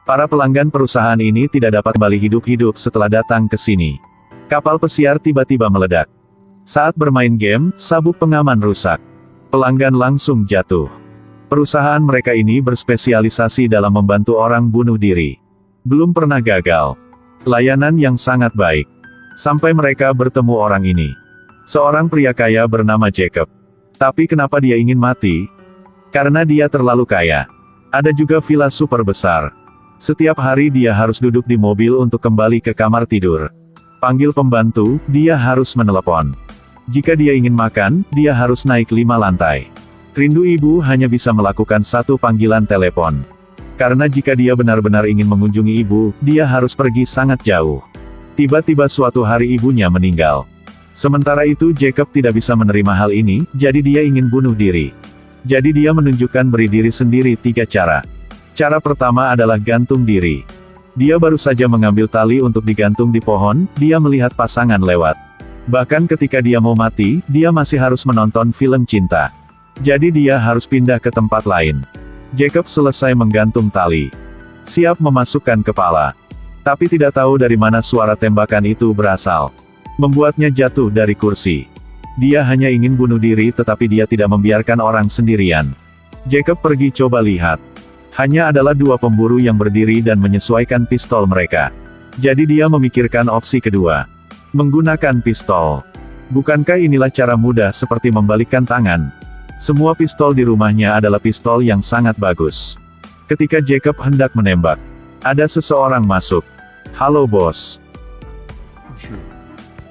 Para pelanggan perusahaan ini tidak dapat kembali hidup-hidup setelah datang ke sini. Kapal pesiar tiba-tiba meledak. Saat bermain game, sabuk pengaman rusak. Pelanggan langsung jatuh. Perusahaan mereka ini berspesialisasi dalam membantu orang bunuh diri. Belum pernah gagal. Layanan yang sangat baik. Sampai mereka bertemu orang ini. Seorang pria kaya bernama Jacob. Tapi kenapa dia ingin mati? Karena dia terlalu kaya. Ada juga villa super besar. Setiap hari dia harus duduk di mobil untuk kembali ke kamar tidur. Panggil pembantu, dia harus menelepon. Jika dia ingin makan, dia harus naik 5 lantai. Rindu ibu hanya bisa melakukan 1 panggilan telepon. Karena jika dia benar-benar ingin mengunjungi ibu, dia harus pergi sangat jauh. Tiba-tiba suatu hari ibunya meninggal. Sementara itu Jacob tidak bisa menerima hal ini, jadi dia ingin bunuh diri. Jadi dia menunjukkan beri diri sendiri 3 cara. Cara pertama adalah gantung diri. Dia baru saja mengambil tali untuk digantung di pohon, dia melihat pasangan lewat. Bahkan ketika dia mau mati, dia masih harus menonton film cinta. Jadi dia harus pindah ke tempat lain. Jacob selesai menggantung tali. Siap memasukkan kepala. Tapi tidak tahu dari mana suara tembakan itu berasal. Membuatnya jatuh dari kursi. Dia hanya ingin bunuh diri tetapi dia tidak membiarkan orang sendirian. Jacob pergi coba lihat. Hanya adalah 2 pemburu yang berdiri dan menyesuaikan pistol mereka. Jadi dia memikirkan opsi kedua. Menggunakan pistol. Bukankah inilah cara mudah seperti membalikkan tangan? Semua pistol di rumahnya adalah pistol yang sangat bagus. Ketika Jacob hendak menembak, ada seseorang masuk. Halo bos.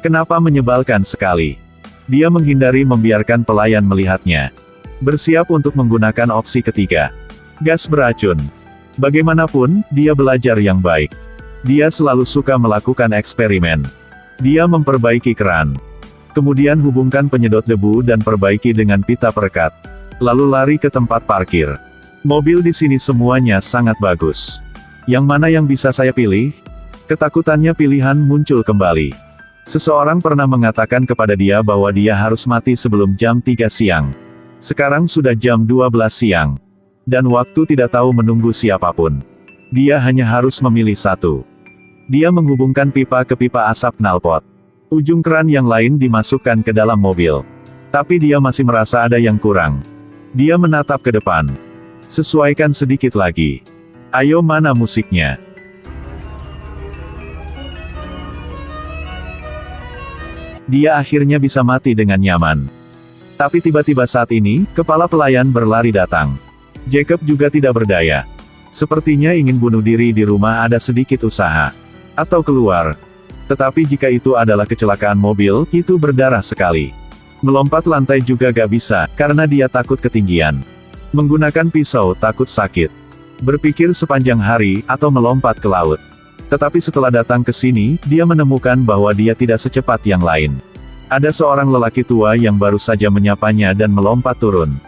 Kenapa menyebalkan sekali? Dia menghindari membiarkan pelayan melihatnya. Bersiap untuk menggunakan opsi ketiga. Gas beracun. Bagaimanapun, dia belajar yang baik. Dia selalu suka melakukan eksperimen. Dia memperbaiki keran. Kemudian hubungkan penyedot debu dan perbaiki dengan pita perekat. Lalu lari ke tempat parkir. Mobil di sini semuanya sangat bagus. Yang mana yang bisa saya pilih? Ketakutannya pilihan muncul kembali. Seseorang pernah mengatakan kepada dia bahwa dia harus mati sebelum jam 3 siang. Sekarang sudah jam 12 siang. Dan waktu tidak tahu menunggu siapapun. Dia hanya harus memilih satu. Dia menghubungkan pipa ke pipa asap knalpot. Ujung keran yang lain dimasukkan ke dalam mobil. Tapi dia masih merasa ada yang kurang. Dia menatap ke depan. Sesuaikan sedikit lagi. Ayo mana musiknya? Dia akhirnya bisa mati dengan nyaman. Tapi tiba-tiba saat ini, kepala pelayan berlari datang. Jacob juga tidak berdaya. Sepertinya ingin bunuh diri di rumah ada sedikit usaha. Atau keluar. Tetapi jika itu adalah kecelakaan mobil, itu berdarah sekali. Melompat lantai juga gak bisa, karena dia takut ketinggian. Menggunakan pisau takut sakit. Berpikir sepanjang hari, atau melompat ke laut. Tetapi setelah datang ke sini, dia menemukan bahwa dia tidak secepat yang lain. Ada seorang lelaki tua yang baru saja menyapanya dan melompat turun.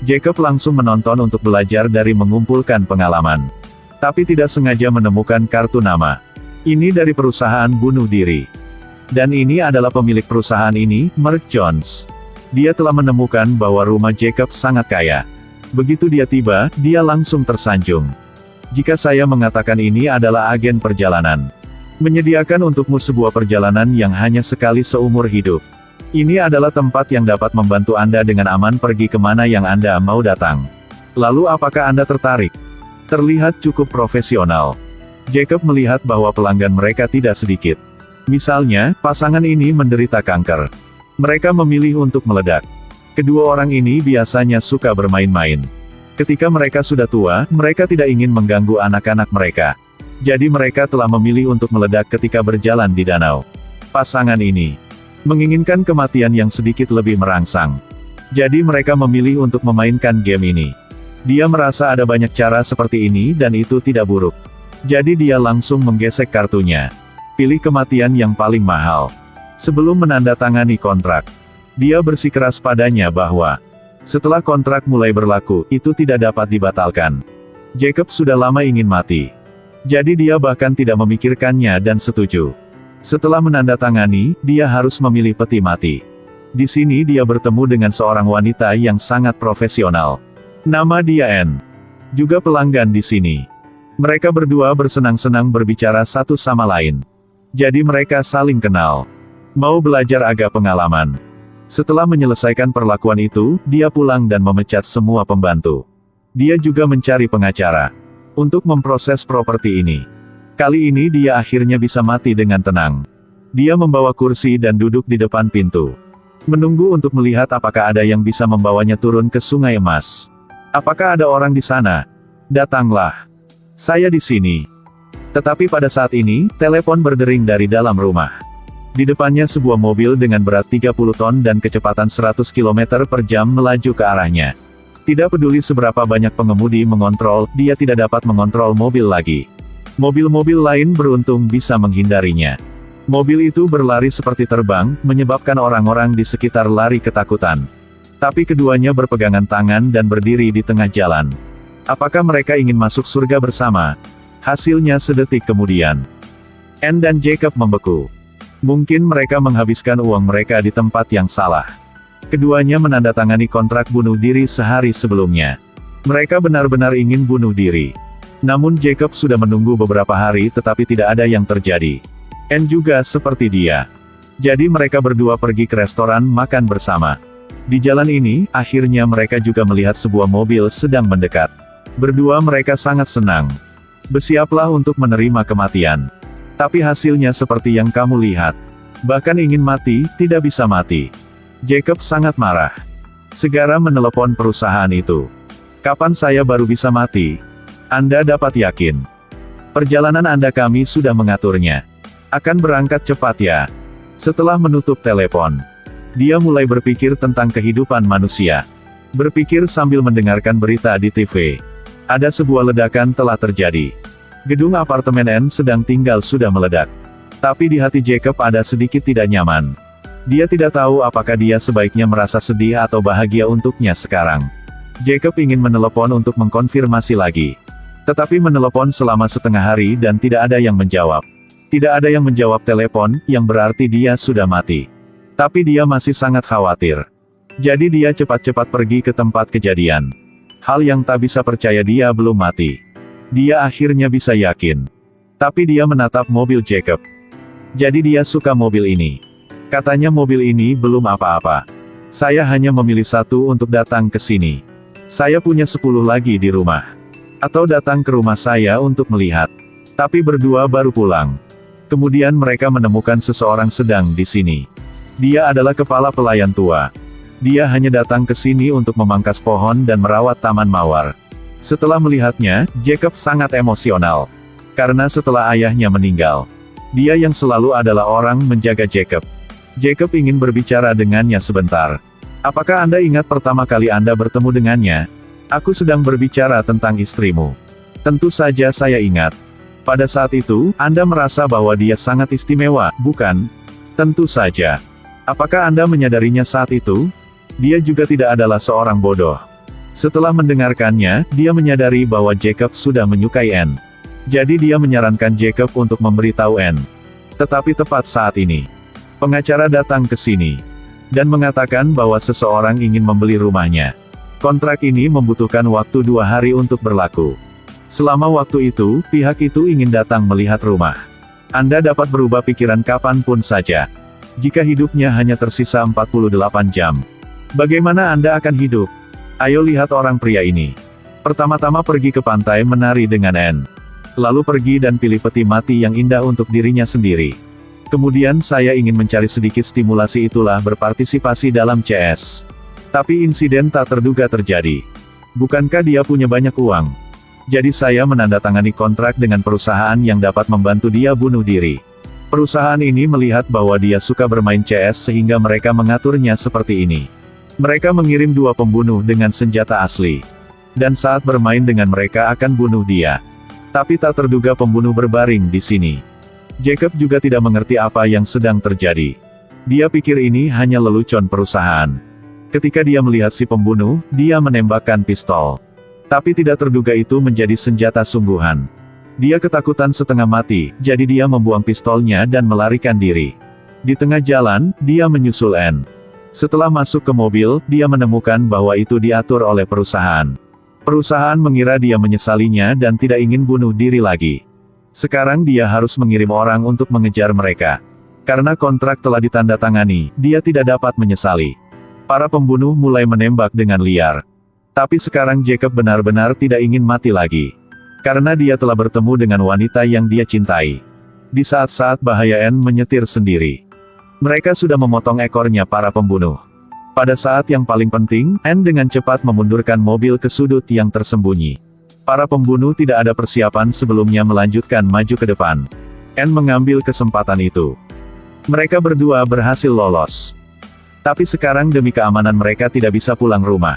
Jacob langsung menonton untuk belajar dari mengumpulkan pengalaman. Tapi tidak sengaja menemukan kartu nama. Ini dari perusahaan bunuh diri. Dan ini adalah pemilik perusahaan ini, Mark Jones. Dia telah menemukan bahwa rumah Jacob sangat kaya. Begitu dia tiba, dia langsung tersanjung. Jika saya mengatakan ini adalah agen perjalanan. Menyediakan untukmu sebuah perjalanan yang hanya sekali seumur hidup. Ini adalah tempat yang dapat membantu Anda dengan aman pergi kemana yang Anda mau datang. Lalu apakah Anda tertarik? Terlihat cukup profesional. Jacob melihat bahwa pelanggan mereka tidak sedikit. Misalnya, pasangan ini menderita kanker. Mereka memilih untuk meledak. Kedua orang ini biasanya suka bermain-main. Ketika mereka sudah tua, mereka tidak ingin mengganggu anak-anak mereka. Jadi mereka telah memilih untuk meledak ketika berjalan di danau. Pasangan ini menginginkan kematian yang sedikit lebih merangsang. Jadi mereka memilih untuk memainkan game ini. Dia merasa ada banyak cara seperti ini dan itu tidak buruk. Jadi dia langsung menggesek kartunya. Pilih kematian yang paling mahal. Sebelum menandatangani kontrak, dia bersikeras padanya bahwa setelah kontrak mulai berlaku, itu tidak dapat dibatalkan. Jacob sudah lama ingin mati. Jadi dia bahkan tidak memikirkannya dan setuju. Setelah menandatangani, dia harus memilih peti mati. Di sini dia bertemu dengan seorang wanita yang sangat profesional. Nama dia Anne. Juga pelanggan di sini. Mereka berdua bersenang-senang berbicara satu sama lain. Jadi mereka saling kenal. Mau belajar agak pengalaman. Setelah menyelesaikan perlakuan itu, dia pulang dan memecat semua pembantu. Dia juga mencari pengacara untuk memproses properti ini. Kali ini dia akhirnya bisa mati dengan tenang. Dia membawa kursi dan duduk di depan pintu. Menunggu untuk melihat apakah ada yang bisa membawanya turun ke Sungai Emas. Apakah ada orang di sana? Datanglah. Saya di sini. Tetapi pada saat ini, telepon berdering dari dalam rumah. Di depannya sebuah mobil dengan berat 30 ton dan kecepatan 100 km per jam melaju ke arahnya. Tidak peduli seberapa banyak pengemudi mengontrol, dia tidak dapat mengontrol mobil lagi. Mobil-mobil lain beruntung bisa menghindarinya. Mobil itu berlari seperti terbang, menyebabkan orang-orang di sekitar lari ketakutan. Tapi keduanya berpegangan tangan dan berdiri di tengah jalan. Apakah mereka ingin masuk surga bersama? Hasilnya sedetik kemudian. Anne dan Jacob membeku. Mungkin mereka menghabiskan uang mereka di tempat yang salah. Keduanya menandatangani kontrak bunuh diri sehari sebelumnya. Mereka benar-benar ingin bunuh diri. Namun Jacob sudah menunggu beberapa hari tetapi tidak ada yang terjadi. Anne juga seperti dia. Jadi mereka berdua pergi ke restoran makan bersama. Di jalan ini, akhirnya mereka juga melihat sebuah mobil sedang mendekat. Berdua mereka sangat senang. Bersiaplah untuk menerima kematian. Tapi hasilnya seperti yang kamu lihat. Bahkan ingin mati, tidak bisa mati. Jacob sangat marah. Segera menelepon perusahaan itu. Kapan saya baru bisa mati? Anda dapat yakin. Perjalanan Anda kami sudah mengaturnya. Akan berangkat cepat ya. Setelah menutup telepon, dia mulai berpikir tentang kehidupan manusia. Berpikir sambil mendengarkan berita di TV. Ada sebuah ledakan telah terjadi. Gedung apartemen Anne sedang tinggal sudah meledak. Tapi di hati Jacob ada sedikit tidak nyaman. Dia tidak tahu apakah dia sebaiknya merasa sedih atau bahagia untuknya sekarang. Jacob ingin menelepon untuk mengkonfirmasi lagi. Tetapi menelepon selama setengah hari dan tidak ada yang menjawab. Tidak ada yang menjawab telepon, yang berarti dia sudah mati. Tapi dia masih sangat khawatir. Jadi dia cepat-cepat pergi ke tempat kejadian. Hal yang tak bisa percaya dia belum mati. Dia akhirnya bisa yakin. Tapi dia menatap mobil Jacob. Jadi dia suka mobil ini. Katanya mobil ini belum apa-apa. Saya hanya memilih satu untuk datang ke sini. Saya punya 10 lagi di rumah. Atau datang ke rumah saya untuk melihat. Tapi berdua baru pulang. Kemudian mereka menemukan seseorang sedang di sini. Dia adalah kepala pelayan tua. Dia hanya datang ke sini untuk memangkas pohon dan merawat taman mawar. Setelah melihatnya, Jacob sangat emosional. Karena setelah ayahnya meninggal, dia yang selalu adalah orang menjaga Jacob. Jacob ingin berbicara dengannya sebentar. Apakah Anda ingat pertama kali Anda bertemu dengannya? Aku sedang berbicara tentang istrimu. Tentu saja saya ingat. Pada saat itu, Anda merasa bahwa dia sangat istimewa, bukan? Tentu saja. Apakah Anda menyadarinya saat itu? Dia juga tidak adalah seorang bodoh. Setelah mendengarkannya, dia menyadari bahwa Jacob sudah menyukai Anne. Jadi dia menyarankan Jacob untuk memberitahu Anne. Tetapi tepat saat ini, pengacara datang ke sini dan mengatakan bahwa seseorang ingin membeli rumahnya. Kontrak ini membutuhkan waktu 2 hari untuk berlaku. Selama waktu itu, pihak itu ingin datang melihat rumah. Anda dapat berubah pikiran kapanpun saja. Jika hidupnya hanya tersisa 48 jam. Bagaimana Anda akan hidup? Ayo lihat orang pria ini. Pertama-tama pergi ke pantai menari dengan Anne. Lalu pergi dan pilih peti mati yang indah untuk dirinya sendiri. Kemudian saya ingin mencari sedikit stimulasi itulah berpartisipasi dalam CS. Tapi insiden tak terduga terjadi. Bukankah dia punya banyak uang? Jadi saya menandatangani kontrak dengan perusahaan yang dapat membantu dia bunuh diri. Perusahaan ini melihat bahwa dia suka bermain CS sehingga mereka mengaturnya seperti ini. Mereka mengirim 2 pembunuh dengan senjata asli. Dan saat bermain dengan mereka akan bunuh dia. Tapi tak terduga pembunuh berbaring di sini. Jacob juga tidak mengerti apa yang sedang terjadi. Dia pikir ini hanya lelucon perusahaan. Ketika dia melihat si pembunuh, dia menembakkan pistol. Tapi tidak terduga itu menjadi senjata sungguhan. Dia ketakutan setengah mati, jadi dia membuang pistolnya dan melarikan diri. Di tengah jalan, dia menyusul Anne. Setelah masuk ke mobil, dia menemukan bahwa itu diatur oleh perusahaan. Perusahaan mengira dia menyesalinya dan tidak ingin bunuh diri lagi. Sekarang dia harus mengirim orang untuk mengejar mereka. Karena kontrak telah ditandatangani, dia tidak dapat menyesali. Para pembunuh mulai menembak dengan liar. Tapi sekarang Jacob benar-benar tidak ingin mati lagi. Karena dia telah bertemu dengan wanita yang dia cintai. Di saat-saat bahaya Anne menyetir sendiri. Mereka sudah memotong ekornya para pembunuh. Pada saat yang paling penting, Anne dengan cepat memundurkan mobil ke sudut yang tersembunyi. Para pembunuh tidak ada persiapan sebelumnya melanjutkan maju ke depan. Anne mengambil kesempatan itu. Mereka berdua berhasil lolos. Tapi sekarang demi keamanan mereka tidak bisa pulang rumah.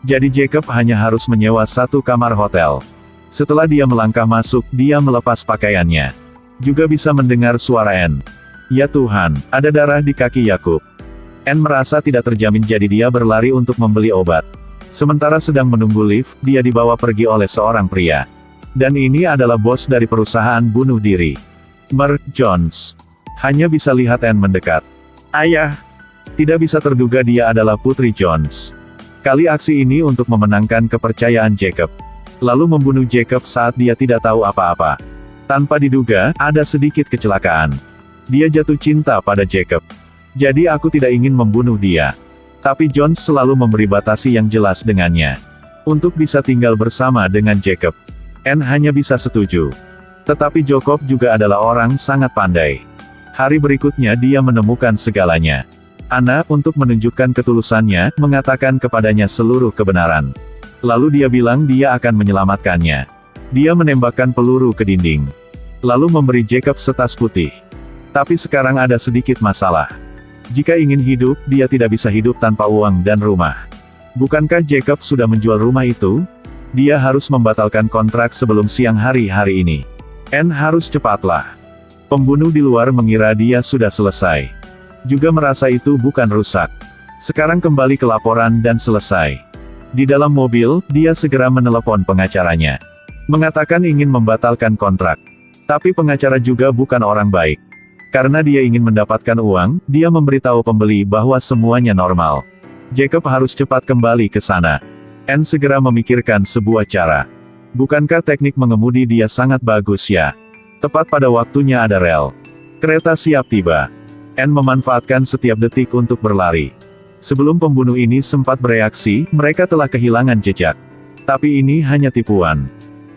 Jadi Jacob hanya harus menyewa satu kamar hotel. Setelah dia melangkah masuk, dia melepas pakaiannya. Juga bisa mendengar suara Anne. Ya Tuhan, ada darah di kaki Yakub. Anne merasa tidak terjamin jadi dia berlari untuk membeli obat. Sementara sedang menunggu lift, dia dibawa pergi oleh seorang pria. Dan ini adalah bos dari perusahaan bunuh diri. Mark Jones. Hanya bisa lihat Anne mendekat. Ayah. Tidak bisa terduga dia adalah Putri Jones. Kali aksi ini untuk memenangkan kepercayaan Jacob. Lalu membunuh Jacob saat dia tidak tahu apa-apa. Tanpa diduga, ada sedikit kecelakaan. Dia jatuh cinta pada Jacob. Jadi aku tidak ingin membunuh dia. Tapi Jones selalu memberi batasi yang jelas dengannya. Untuk bisa tinggal bersama dengan Jacob. Anne hanya bisa setuju. Tetapi Jacob juga adalah orang sangat pandai. Hari berikutnya dia menemukan segalanya. Anna, untuk menunjukkan ketulusannya, mengatakan kepadanya seluruh kebenaran. Lalu dia bilang dia akan menyelamatkannya. Dia menembakkan peluru ke dinding. Lalu memberi Jacob setas putih. Tapi sekarang ada sedikit masalah. Jika ingin hidup, dia tidak bisa hidup tanpa uang dan rumah. Bukankah Jacob sudah menjual rumah itu? Dia harus membatalkan kontrak sebelum siang hari ini. Anne harus cepatlah. Pembunuh di luar mengira dia sudah selesai. Juga merasa itu bukan rusak. Sekarang kembali ke laporan dan selesai. Di dalam mobil, dia segera menelepon pengacaranya. Mengatakan ingin membatalkan kontrak. Tapi pengacara juga bukan orang baik. Karena dia ingin mendapatkan uang, dia memberitahu pembeli bahwa semuanya normal. Jacob harus cepat kembali ke sana. Anne segera memikirkan sebuah cara. Bukankah teknik mengemudi dia sangat bagus ya? Tepat pada waktunya ada rel. Kereta siap tiba. Anne memanfaatkan setiap detik untuk berlari. Sebelum pembunuh ini sempat bereaksi, mereka telah kehilangan jejak. Tapi ini hanya tipuan.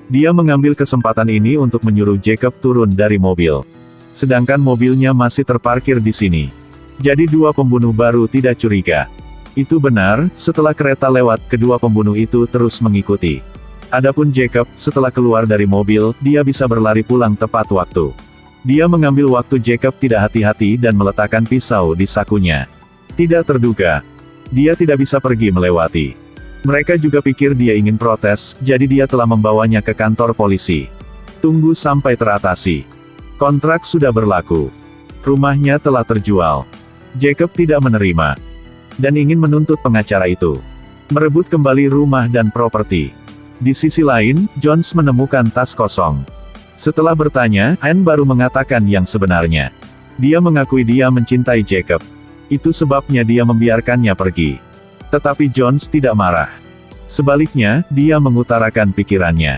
Dia mengambil kesempatan ini untuk menyuruh Jacob turun dari mobil. Sedangkan mobilnya masih terparkir di sini. Jadi dua pembunuh baru tidak curiga. Itu benar, setelah kereta lewat, kedua pembunuh itu terus mengikuti. Adapun Jacob, setelah keluar dari mobil, dia bisa berlari pulang tepat waktu. Dia mengambil waktu Jacob tidak hati-hati dan meletakkan pisau di sakunya. Tidak terduga. Dia tidak bisa pergi melewati. Mereka juga pikir dia ingin protes, jadi dia telah membawanya ke kantor polisi. Tunggu sampai teratasi. Kontrak sudah berlaku. Rumahnya telah terjual. Jacob tidak menerima. Dan ingin menuntut pengacara itu. Merebut kembali rumah dan properti. Di sisi lain, Jones menemukan tas kosong. Setelah bertanya, Anne baru mengatakan yang sebenarnya. Dia mengakui dia mencintai Jacob. Itu sebabnya dia membiarkannya pergi. Tetapi Jones tidak marah. Sebaliknya, dia mengutarakan pikirannya.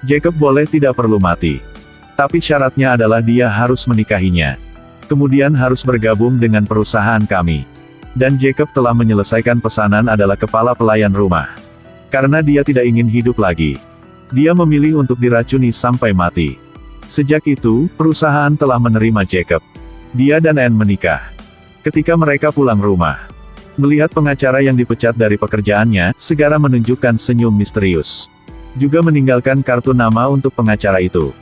Jacob boleh tidak perlu mati. Tapi syaratnya adalah dia harus menikahinya. Kemudian harus bergabung dengan perusahaan kami. Dan Jacob telah menyelesaikan pesanan adalah kepala pelayan rumah. Karena dia tidak ingin hidup lagi. Dia memilih untuk diracuni sampai mati. Sejak itu, perusahaan telah menerima Jacob. Dia dan Anne menikah. Ketika mereka pulang rumah. Melihat pengacara yang dipecat dari pekerjaannya, segera menunjukkan senyum misterius. Juga meninggalkan kartu nama untuk pengacara itu.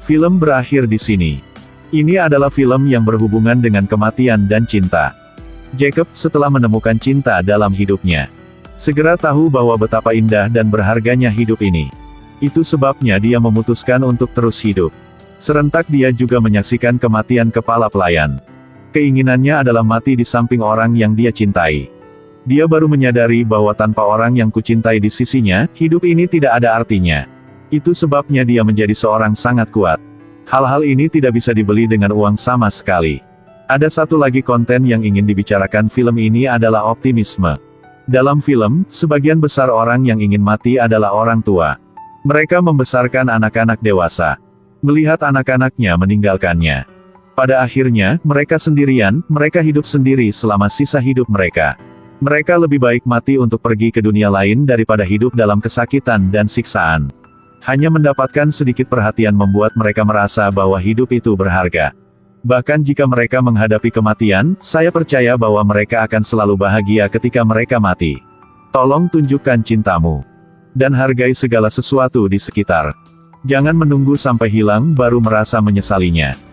Film berakhir di sini. Ini adalah film yang berhubungan dengan kematian dan cinta. Jacob, setelah menemukan cinta dalam hidupnya, segera tahu bahwa betapa indah dan berharganya hidup ini. Itu sebabnya dia memutuskan untuk terus hidup. Serentak dia juga menyaksikan kematian kepala pelayan. Keinginannya adalah mati di samping orang yang dia cintai. Dia baru menyadari bahwa tanpa orang yang kucintai di sisinya, hidup ini tidak ada artinya. Itu sebabnya dia menjadi seorang sangat kuat. Hal-hal ini tidak bisa dibeli dengan uang sama sekali. Ada satu lagi konten yang ingin dibicarakan film ini adalah optimisme. Dalam film, sebagian besar orang yang ingin mati adalah orang tua. Mereka membesarkan anak-anak dewasa. Melihat anak-anaknya meninggalkannya. Pada akhirnya, mereka sendirian, mereka hidup sendiri selama sisa hidup mereka. Mereka lebih baik mati untuk pergi ke dunia lain daripada hidup dalam kesakitan dan siksaan. Hanya mendapatkan sedikit perhatian membuat mereka merasa bahwa hidup itu berharga. Bahkan jika mereka menghadapi kematian, saya percaya bahwa mereka akan selalu bahagia ketika mereka mati. Tolong tunjukkan cintamu. Dan hargai segala sesuatu di sekitar. Jangan menunggu sampai hilang baru merasa menyesalinya.